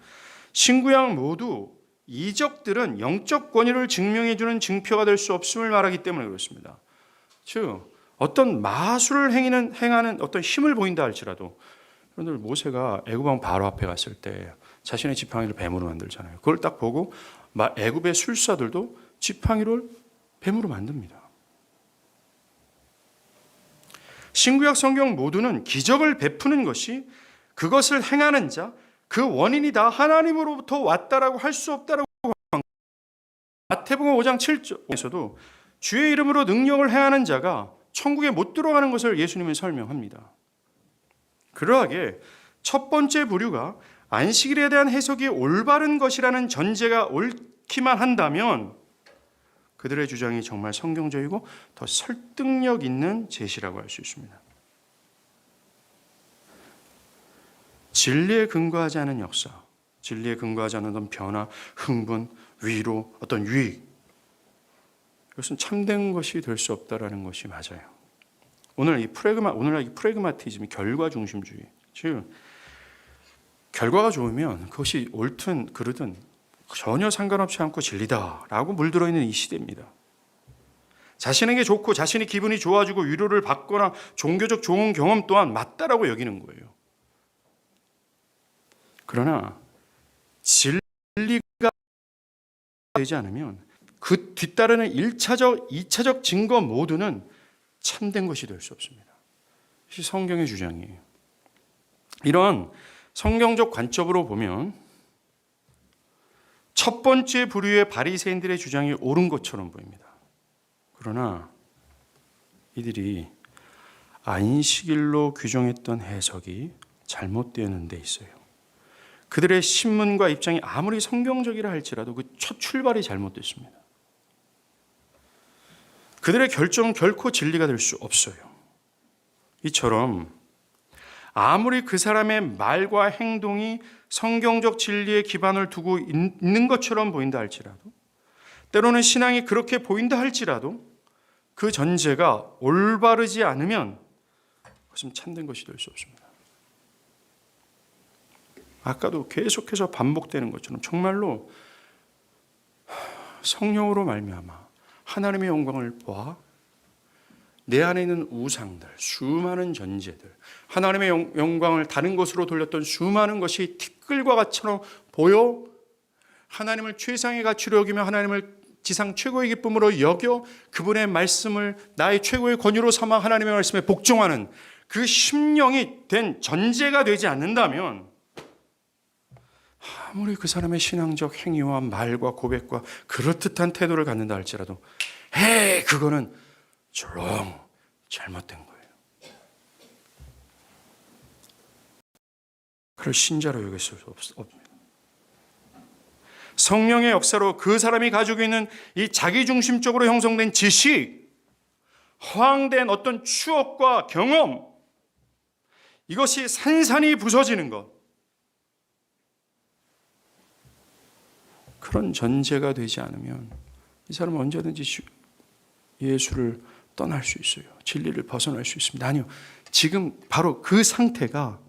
신구약 모두 이적들은 영적 권위를 증명해주는 증표가 될 수 없음을 말하기 때문에 그렇습니다. 즉 어떤 마술을 행하는 어떤 힘을 보인다 할지라도, 여러분들 모세가 애굽 왕 바로 앞에 갔을 때 자신의 지팡이를 뱀으로 만들잖아요. 그걸 딱 보고 애굽의 술사들도 지팡이를 뱀으로 만듭니다. 신구약 성경 모두는 기적을 베푸는 것이 그것을 행하는 자, 그 원인이 다 하나님으로부터 왔다라고 할 수 없다라고 마태복음 5장 7절에서도 주의 이름으로 능력을 행하는 자가 천국에 못 들어가는 것을 예수님은 설명합니다. 그러하게 첫 번째 부류가 안식일에 대한 해석이 올바른 것이라는 전제가 옳기만 한다면 그들의 주장이 정말 성경적이고 더 설득력 있는 제시라고 할 수 있습니다. 진리에 근거하지 않은 역사, 진리에 근거하지 않은 어떤 변화, 흥분, 위로, 어떤 유익, 이것은 참된 것이 될 수 없다라는 것이 맞아요. 오늘날 이 프레그마티즘이 결과 중심주의, 즉 결과가 좋으면 그것이 옳든 그르든 전혀 상관없지 않고 진리다라고 물들어 있는 이 시대입니다. 자신에게 좋고 자신이 기분이 좋아지고 위로를 받거나 종교적 좋은 경험 또한 맞다라고 여기는 거예요. 그러나 진리가 되지 않으면 그 뒤따르는 1차적, 2차적 증거 모두는 참된 것이 될 수 없습니다. 이것이 성경의 주장이에요. 이런 성경적 관점으로 보면 첫 번째 부류의 바리새인들의 주장이 옳은 것처럼 보입니다. 그러나 이들이 안식일로 규정했던 해석이 잘못되는 데 있어요. 그들의 신문과 입장이 아무리 성경적이라 할지라도 그 첫 출발이 잘못됐습니다. 그들의 결정은 결코 진리가 될 수 없어요. 이처럼 아무리 그 사람의 말과 행동이 성경적 진리에 기반을 두고 있는 것처럼 보인다 할지라도, 때로는 신앙이 그렇게 보인다 할지라도 그 전제가 올바르지 않으면 그것은 참된 것이 될 수 없습니다. 아까도 계속해서 반복되는 것처럼 정말로 성령으로 말미암아 하나님의 영광을 보아 내 안에 있는 우상들, 수많은 전제들, 하나님의 영광을 다른 것으로 돌렸던 수많은 것이 티끌과 같이처럼 보여 하나님을 최상의 가치로 여기며 하나님을 지상 최고의 기쁨으로 여겨 그분의 말씀을 나의 최고의 권유로 삼아 하나님의 말씀에 복종하는 그 심령이 된 전제가 되지 않는다면 아무리 그 사람의 신앙적 행위와 말과 고백과 그럴듯한 태도를 갖는다 할지라도 그거는 조롱 잘못된 거예요. 그걸 신자로 여길 수 없습니다. 성령의 역사로 그 사람이 가지고 있는 이 자기중심적으로 형성된 지식, 허황된 어떤 추억과 경험, 이것이 산산이 부서지는 것, 그런 전제가 되지 않으면 이 사람은 언제든지 예수를 떠날 수 있어요. 진리를 벗어날 수 있습니다. 아니요, 지금 바로 그 상태가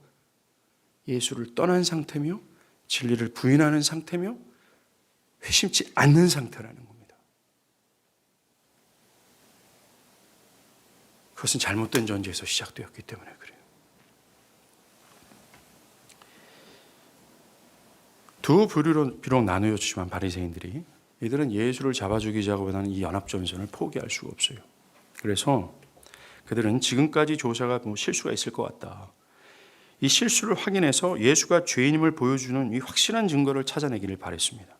예수를 떠난 상태며 진리를 부인하는 상태며 회심치 않는 상태라는 겁니다. 그것은 잘못된 전제에서 시작되었기 때문에 그래요. 두 부류로 비록 나누어지지만 바리새인들이 이들은 예수를 잡아 죽이자 하고는 이 연합전선을 포기할 수가 없어요. 그래서 그들은 지금까지 조사가 실수가 있을 것 같다, 이 실수를 확인해서 예수가 죄인임을 보여주는 이 확실한 증거를 찾아내기를 바랬습니다.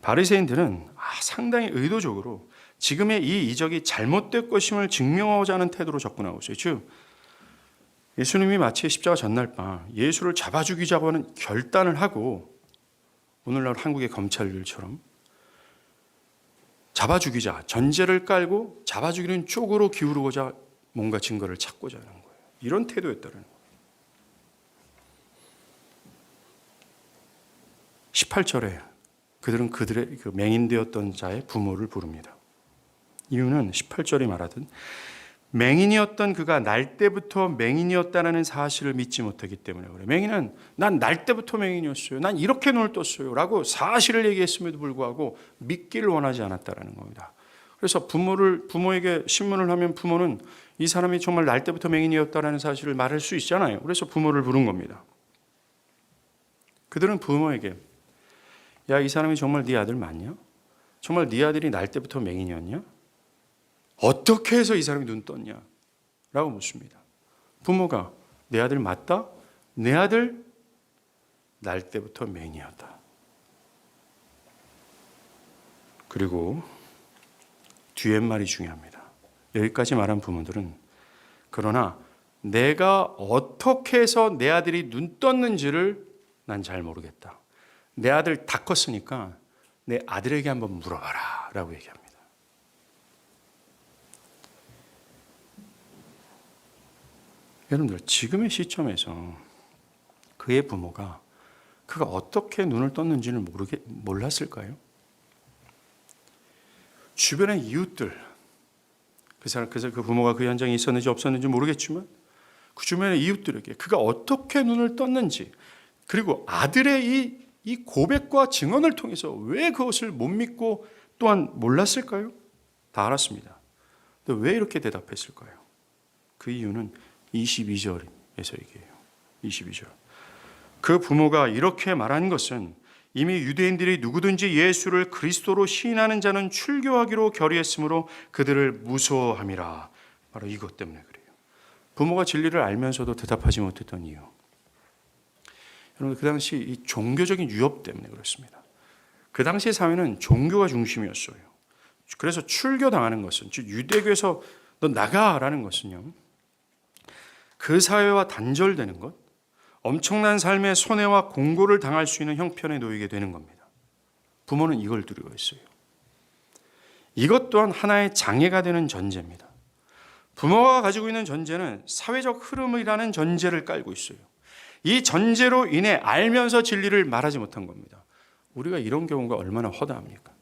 바리새인들은 상당히 의도적으로 지금의 이 이적이 잘못된 것임을 증명하고자 하는 태도로 접근하고 있어요. 즉 예수님이 마치 십자가 전날 밤 예수를 잡아 죽이자고 하는 결단을 하고 오늘날 한국의 검찰들처럼 잡아 죽이자 전제를 깔고 잡아 죽이는 쪽으로 기울고자 뭔가 증거를 찾고자 하는 거예요. 이런 태도였다는 거예요. 18절에 그들은 그들의 그 맹인되었던 자의 부모를 부릅니다. 이유는 18절이 말하듯 맹인이었던 그가 날 때부터 맹인이었다는 사실을 믿지 못하기 때문에 그래요. 맹인은 난 날 때부터 맹인이었어요, 난 이렇게 눈을 떴어요 라고 사실을 얘기했음에도 불구하고 믿기를 원하지 않았다는 겁니다. 그래서 부모에게 신문을 하면 부모는 이 사람이 정말 날 때부터 맹인이었다는 사실을 말할 수 있잖아요. 그래서 부모를 부른 겁니다. 그들은 부모에게 야, 이 사람이 정말 네 아들 맞냐? 정말 네 아들이 날 때부터 맹인이었냐? 어떻게 해서 이 사람이 눈 떴냐? 라고 묻습니다. 부모가 내 아들 맞다? 내 아들 날 때부터 맹인이었다. 그리고 뒤에 말이 중요합니다. 여기까지 말한 부모들은 그러나 내가 어떻게 해서 내 아들이 눈 떴는지를 난 잘 모르겠다. 내 아들 다 컸으니까 내 아들에게 한번 물어봐라 라고 얘기합니다. 여러분들 지금의 시점에서 그의 부모가 그가 어떻게 눈을 떴는지는 몰랐을까요? 주변의 이웃들, 그 부모가 그 현장에 있었는지 없었는지 모르겠지만 그 주변의 이웃들에게 그가 어떻게 눈을 떴는지, 그리고 아들의 이 고백과 증언을 통해서 왜 그것을 못 믿고 또한 몰랐을까요? 다 알았습니다. 근데 왜 이렇게 대답했을까요? 그 이유는 22절에서 얘기해요. 22절. 그 부모가 이렇게 말한 것은 이미 유대인들이 누구든지 예수를 그리스도로 시인하는 자는 출교하기로 결의했으므로 그들을 무서워함이라. 바로 이것 때문에 그래요. 부모가 진리를 알면서도 대답하지 못했던 이유. 여러분, 그 당시 이 종교적인 유업 때문에 그렇습니다. 그 당시 사회는 종교가 중심이었어요. 그래서 출교당하는 것은, 즉 유대교에서 너 나가라는 것은요, 그 사회와 단절되는 것, 엄청난 삶의 손해와 공고를 당할 수 있는 형편에 놓이게 되는 겁니다. 부모는 이걸 두려워 했어요. 이것 또한 하나의 장애가 되는 전제입니다. 부모가 가지고 있는 전제는 사회적 흐름이라는 전제를 깔고 있어요. 이 전제로 인해 알면서 진리를 말하지 못한 겁니다. 우리가 이런 경우가 얼마나 허다합니까?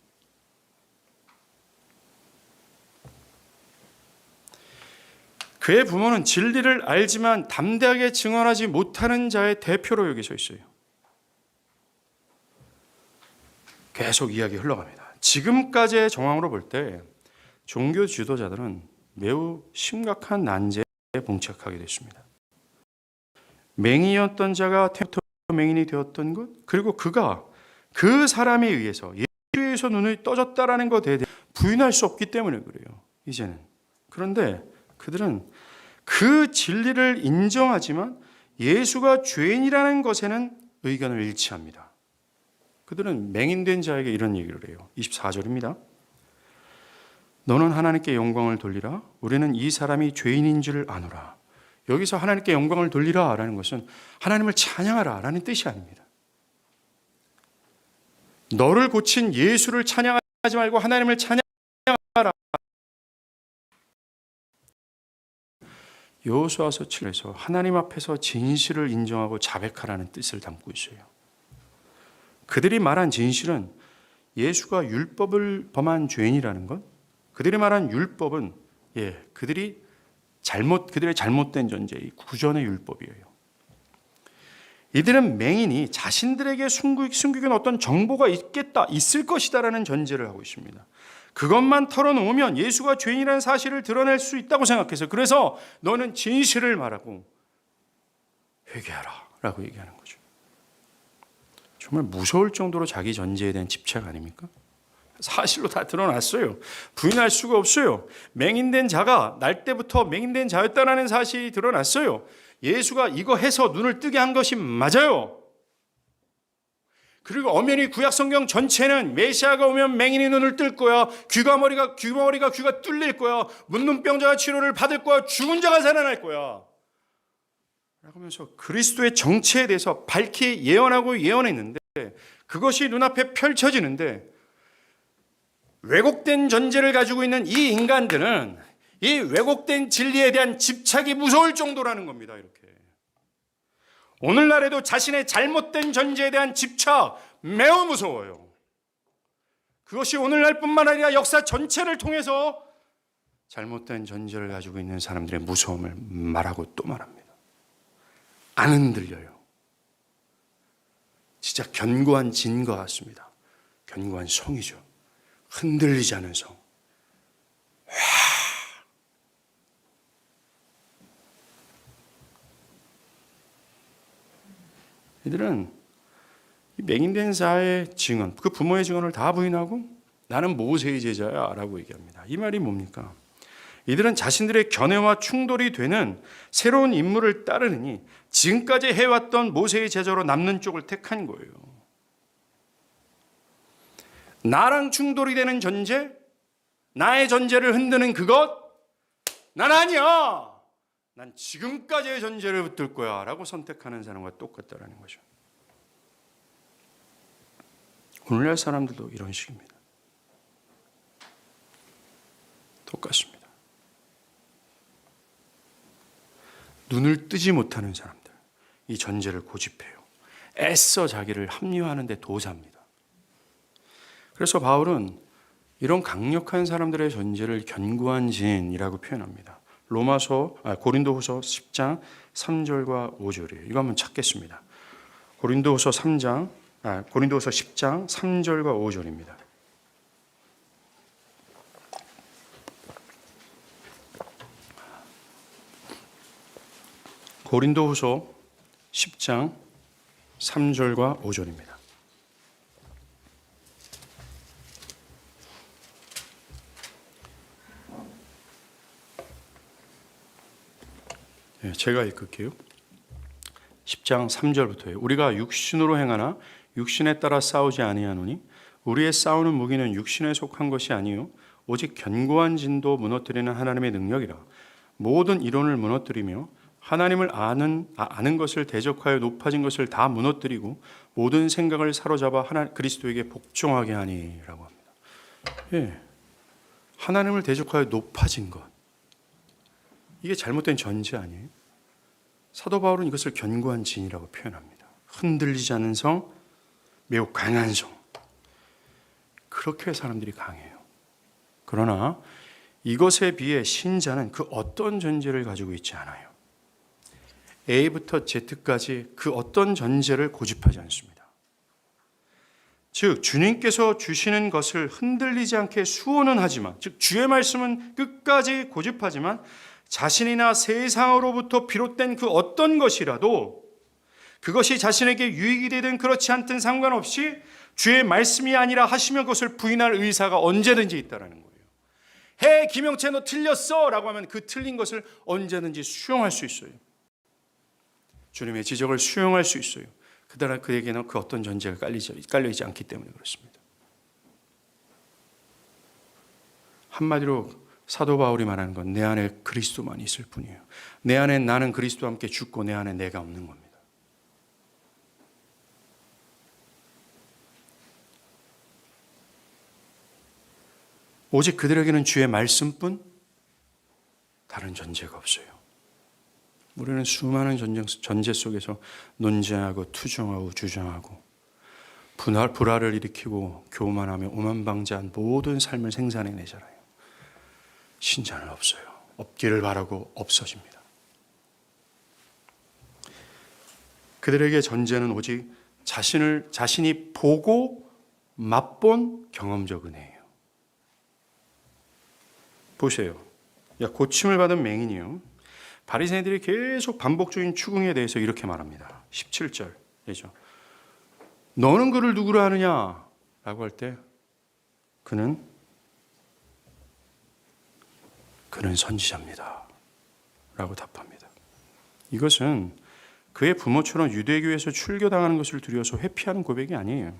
그의 부모는 진리를 알지만 담대하게 증언하지 못하는 자의 대표로 여기 서 있어요. 계속 이야기 흘러갑니다. 지금까지의 정황으로 볼 때 종교 지도자들은 매우 심각한 난제에 봉착하게 됐습니다. 맹인이었던 자가 태부터 맹인이 되었던 것, 그리고 그가 그 사람에 의해서 예수에서 눈이 떠졌다라는 것에 대해 부인할 수 없기 때문에 그래요. 이제는. 그런데 그들은 그 진리를 인정하지만 예수가 죄인이라는 것에는 의견을 일치합니다. 그들은 맹인된 자에게 이런 얘기를 해요. 24절입니다. 너는 하나님께 영광을 돌리라. 우리는 이 사람이 죄인인 줄 아노라. 여기서 하나님께 영광을 돌리라 라는 것은 하나님을 찬양하라 라는 뜻이 아닙니다. 너를 고친 예수를 찬양하지 말고 하나님을 찬양하라. 여호수아서 7에서 하나님 앞에서 진실을 인정하고 자백하라는 뜻을 담고 있어요. 그들이 말한 진실은 예수가 율법을 범한 죄인이라는 것, 그들이 말한 율법은 그들의 잘못된 전제, 구전의 율법이에요. 이들은 맹인이 자신들에게 숨기는 어떤 정보가 있을 것이다라는 전제를 하고 있습니다. 그것만 털어놓으면 예수가 죄인이라는 사실을 드러낼 수 있다고 생각해서 그래서 너는 진실을 말하고 회개하라 라고 얘기하는 거죠. 정말 무서울 정도로 자기 전제에 대한 집착 아닙니까? 사실로 다 드러났어요. 부인할 수가 없어요. 맹인된 자가 날 때부터 맹인된 자였다는 사실이 드러났어요. 예수가 이거 해서 눈을 뜨게 한 것이 맞아요. 그리고 엄연히 구약성경 전체는 메시아가 오면 맹인이 눈을 뜰 거야. 귀머리가 뚫릴 거야. 문둥병자가 치료를 받을 거야. 죽은 자가 살아날 거야. 라고 하면서 그리스도의 정체에 대해서 밝히 예언하고 예언했는데 그것이 눈앞에 펼쳐지는데 왜곡된 전제를 가지고 있는 이 인간들은 이 왜곡된 진리에 대한 집착이 무서울 정도라는 겁니다. 이렇게. 오늘날에도 자신의 잘못된 전제에 대한 집착 매우 무서워요. 그것이 오늘날뿐만 아니라 역사 전체를 통해서 잘못된 전제를 가지고 있는 사람들의 무서움을 말하고 또 말합니다. 안 흔들려요. 진짜 견고한 진과 같습니다. 견고한 성이죠. 흔들리지 않은 성. 이들은 맹인된 자의 증언, 그 부모의 증언을 다 부인하고 나는 모세의 제자야 라고 얘기합니다. 이 말이 뭡니까? 이들은 자신들의 견해와 충돌이 되는 새로운 인물을 따르느니 지금까지 해왔던 모세의 제자로 남는 쪽을 택한 거예요. 나랑 충돌이 되는 전제, 나의 전제를 흔드는 그것, 난 아니야. 난 지금까지의 전제를 붙들 거야 라고 선택하는 사람과 똑같다라는 거죠. 오늘날 사람들도 이런 식입니다. 똑같습니다. 눈을 뜨지 못하는 사람들, 이 전제를 고집해요. 애써 자기를 합리화하는 데 도사입니다. 그래서 바울은 이런 강력한 사람들의 전제를 견고한 진이라고 표현합니다. 고린도후서 10장 3절과 5절이에요. 이거 한번 찾겠습니다. 고린도후서 10장 3절과 5절입니다. 고린도후서 10장 3절과 5절입니다. 제가 읽을게요. 10장 3절부터예요. 우리가 육신으로 행하나 육신에 따라 싸우지 아니하노니 우리의 싸우는 무기는 육신에 속한 것이 아니요 오직 견고한 진도 무너뜨리는 하나님의 능력이라. 모든 이론을 무너뜨리며 하나님을 아는 것을 대적하여 높아진 것을 다 무너뜨리고 모든 생각을 사로잡아 그리스도에게 복종하게 하니라고 합니다. 예, 하나님을 대적하여 높아진 것, 이게 잘못된 전제 아니에요? 사도 바울은 이것을 견고한 진이라고 표현합니다. 흔들리지 않는 성, 매우 강한 성. 그렇게 사람들이 강해요. 그러나 이것에 비해 신자는 그 어떤 전제를 가지고 있지 않아요. A부터 Z까지 그 어떤 전제를 고집하지 않습니다. 즉 주님께서 주시는 것을 흔들리지 않게 수호는 하지만, 즉 주의 말씀은 끝까지 고집하지만 자신이나 세상으로부터 비롯된 그 어떤 것이라도 그것이 자신에게 유익이 되든 그렇지 않든 상관없이 주의 말씀이 아니라 하시면 그것을 부인할 의사가 언제든지 있다는 거예요. 해 김영채 너 틀렸어 라고 하면 그 틀린 것을 언제든지 수용할 수 있어요. 주님의 지적을 수용할 수 있어요. 그러나 그에게는 그 어떤 전제가 깔려있지 않기 때문에 그렇습니다. 한마디로 사도 바울이 말하는 건 내 안에 그리스도만 있을 뿐이에요. 내 안에 나는 그리스도와 함께 죽고 내 안에 내가 없는 겁니다. 오직 그들에게는 주의 말씀뿐 다른 전제가 없어요. 우리는 수많은 전제 속에서 논쟁하고 투정하고 주장하고 불화를 일으키고 교만하며 오만방자한 모든 삶을 생산해내잖아요. 신자는 없어요. 없기를 바라고 없어집니다. 그들에게 전제는 오직 자신이 보고 맛본 경험적 은혜예요. 보세요. 고침을 받은 맹인이요. 바리새인들이 계속 반복적인 추궁에 대해서 이렇게 말합니다. 17절이죠. 너는 그를 누구라 하느냐? 라고 할 때 그는 선지자입니다. 라고 답합니다. 이것은 그의 부모처럼 유대교에서 출교당하는 것을 두려워서 회피하는 고백이 아니에요.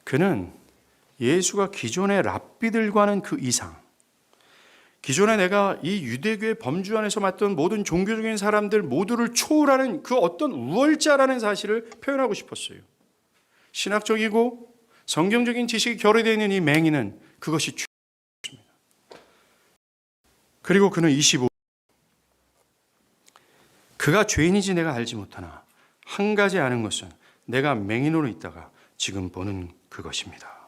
그는 예수가 기존의 랍비들과는 그 이상, 기존에 내가 이 유대교의 범주 안에서 맡던 모든 종교적인 사람들 모두를 초월하는 그 어떤 우월자라는 사실을 표현하고 싶었어요. 신학적이고 성경적인 지식이 결여되어 있는 이 맹인은 그것이 최고입니다. 그리고 그는 25, 그가 죄인인지 내가 알지 못하나 한 가지 아는 것은 내가 맹인으로 있다가 지금 보는 그것입니다.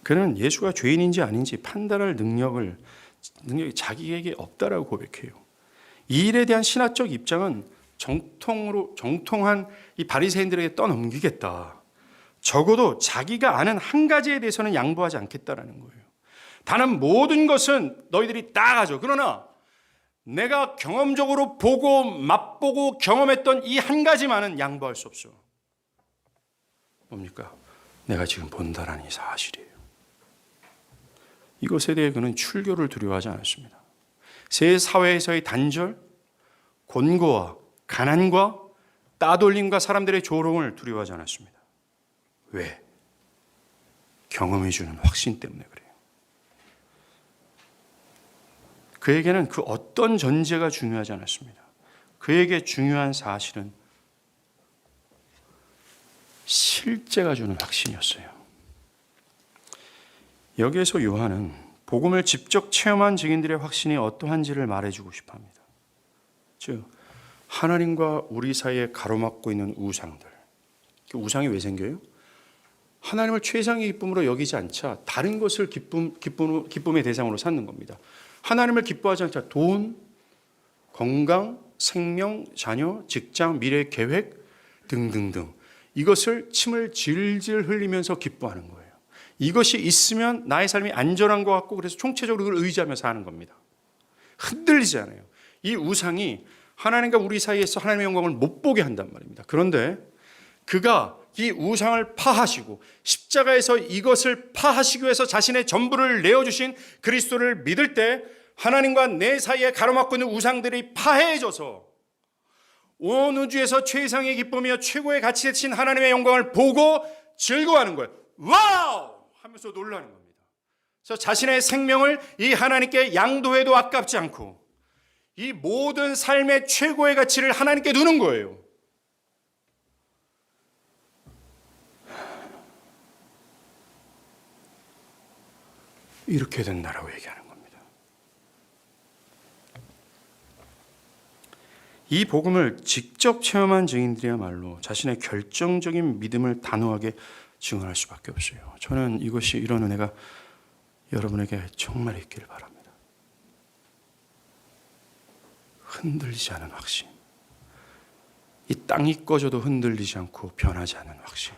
그는 예수가 죄인인지 아닌지 판단할 능력이 자기에게 없다라고 고백해요. 이 일에 대한 신학적 입장은 정통한 이 바리새인들에게 떠넘기겠다. 적어도 자기가 아는 한 가지에 대해서는 양보하지 않겠다라는 거예요. 다른 모든 것은 너희들이 다 가져. 그러나 내가 경험적으로 보고 맛보고 경험했던 이 한 가지만은 양보할 수 없어. 뭡니까? 내가 지금 본다라는 이 사실이에요. 이것에 대해 그는 출교를 두려워하지 않았습니다. 새 사회에서의 단절, 곤고와 가난과 따돌림과 사람들의 조롱을 두려워하지 않았습니다. 왜? 경험이 주는 확신 때문에 그래요. 그에게는 그 어떤 전제가 중요하지 않았습니다. 그에게 중요한 사실은 실제가 주는 확신이었어요. 여기에서 요한은 복음을 직접 체험한 증인들의 확신이 어떠한지를 말해주고 싶어합니다. 즉 하나님과 우리 사이에 가로막고 있는 우상들. 그 우상이 왜 생겨요? 하나님을 최상의 기쁨으로 여기지 않자 다른 것을 기쁨의 대상으로 삼는 겁니다. 하나님을 기뻐하지 않자 돈, 건강, 생명, 자녀, 직장, 미래 계획 등등등 이것을 침을 질질 흘리면서 기뻐하는 거예요. 이것이 있으면 나의 삶이 안전한 것 같고 그래서 총체적으로 그걸 의지하며 사는 겁니다. 흔들리지 않아요. 이 우상이 하나님과 우리 사이에서 하나님의 영광을 못 보게 한단 말입니다. 그런데 그가 이 우상을 파하시고 십자가에서 이것을 파하시기 위해서 자신의 전부를 내어주신 그리스도를 믿을 때 하나님과 내 사이에 가로막고 있는 우상들이 파해져서 온 우주에서 최상의 기쁨이며 최고의 가치 되신 하나님의 영광을 보고 즐거워하는 거예요. 와우! 하면서 놀라는 겁니다. 그래서 자신의 생명을 이 하나님께 양도해도 아깝지 않고 이 모든 삶의 최고의 가치를 하나님께 두는 거예요. 이렇게 된다라고 얘기하는 겁니다. 이 복음을 직접 체험한 증인들이야말로 자신의 결정적인 믿음을 단호하게 증언할 수밖에 없어요. 저는 이것이 이런 은혜가 여러분에게 정말 있기를 바랍니다. 흔들리지 않은 확신. 이 땅이 꺼져도 흔들리지 않고 변하지 않은 확신.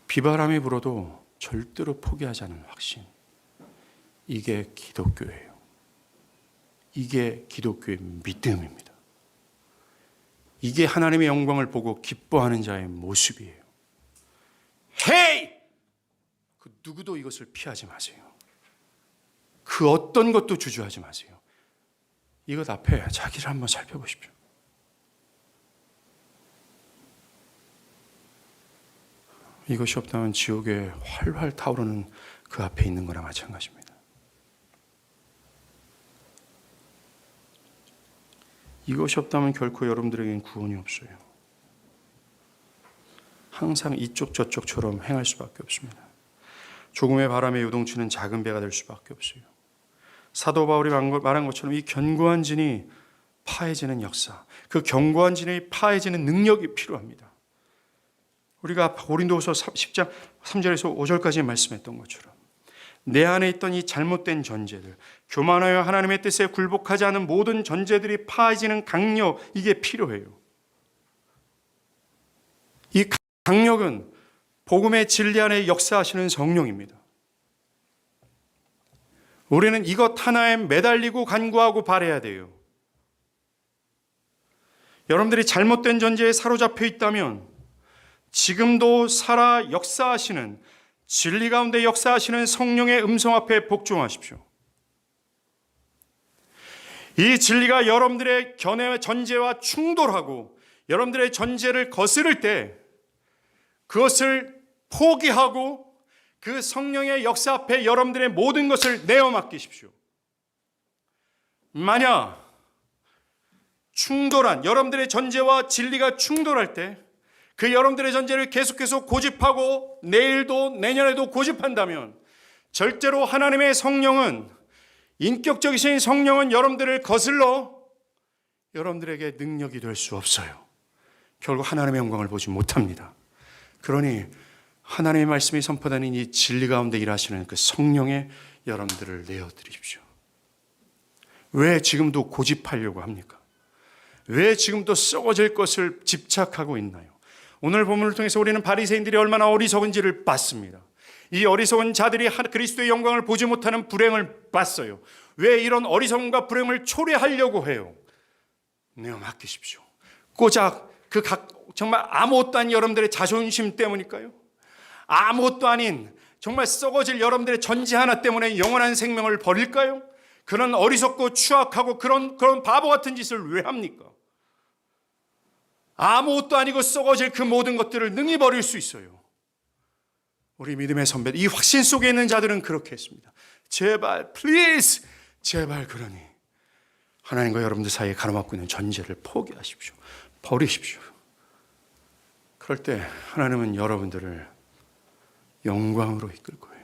비바람이 불어도 절대로 포기하지 않은 확신. 이게 기독교예요. 이게 기독교의 믿음입니다. 이게 하나님의 영광을 보고 기뻐하는 자의 모습이에요. 헤이! 그 누구도 이것을 피하지 마세요. 그 어떤 것도 주저하지 마세요. 이것 앞에 자기를 한번 살펴보십시오. 이것이 없다면 지옥에 활활 타오르는 그 앞에 있는 거나 마찬가지입니다. 이것이 없다면 결코 여러분들에게는 구원이 없어요. 항상 이쪽 저쪽처럼 행할 수밖에 없습니다. 조금의 바람에 요동치는 작은 배가 될 수밖에 없어요. 사도 바울이 말한 것처럼 이 견고한 진이 파해지는 역사, 그 견고한 진이 파해지는 능력이 필요합니다. 우리가 고린도후서 10장 3절에서 5절까지 말씀했던 것처럼 내 안에 있던 이 잘못된 전제들, 교만하여 하나님의 뜻에 굴복하지 않은 모든 전제들이 파해지는 강력, 이게 필요해요. 이 강력은 복음의 진리 안에 역사하시는 성령입니다. 우리는 이것 하나에 매달리고 간구하고 바라야 돼요. 여러분들이 잘못된 전제에 사로잡혀 있다면 지금도 살아 역사하시는, 진리 가운데 역사하시는 성령의 음성 앞에 복종하십시오. 이 진리가 여러분들의 견해와 전제와 충돌하고 여러분들의 전제를 거스를 때 그것을 포기하고 그 성령의 역사 앞에 여러분들의 모든 것을 내어 맡기십시오. 만약 충돌한 여러분들의 전제와 진리가 충돌할 때 그 여러분들의 전제를 계속해서 고집하고 내일도 내년에도 고집한다면 절대로 하나님의 성령은, 인격적이신 성령은 여러분들을 거슬러 여러분들에게 능력이 될 수 없어요. 결국 하나님의 영광을 보지 못합니다. 그러니 하나님의 말씀이 선포되는 이 진리 가운데 일하시는 그 성령에 여러분들을 내어드리십시오. 왜 지금도 고집하려고 합니까? 왜 지금도 썩어질 것을 집착하고 있나요? 오늘 본문을 통해서 우리는 바리새인들이 얼마나 어리석은지를 봤습니다. 이 어리석은 자들이 그리스도의 영광을 보지 못하는 불행을 봤어요. 왜 이런 어리석음과 불행을 초래하려고 해요? 내어 맡기십시오. 고작 정말 아무것도 아닌 여러분들의 자존심 때문일까요? 아무것도 아닌 정말 썩어질 여러분들의 전제 하나 때문에 영원한 생명을 버릴까요? 그런 어리석고 추악하고 그런 바보 같은 짓을 왜 합니까? 아무것도 아니고 썩어질 그 모든 것들을 능히 버릴 수 있어요. 우리 믿음의 선배, 이 확신 속에 있는 자들은 그렇게 했습니다. 제발, 플리즈, 제발 그러니 하나님과 여러분들 사이에 가로막고 있는 전제를 포기하십시오. 버리십시오. 그럴 때 하나님은 여러분들을 영광으로 이끌 거예요.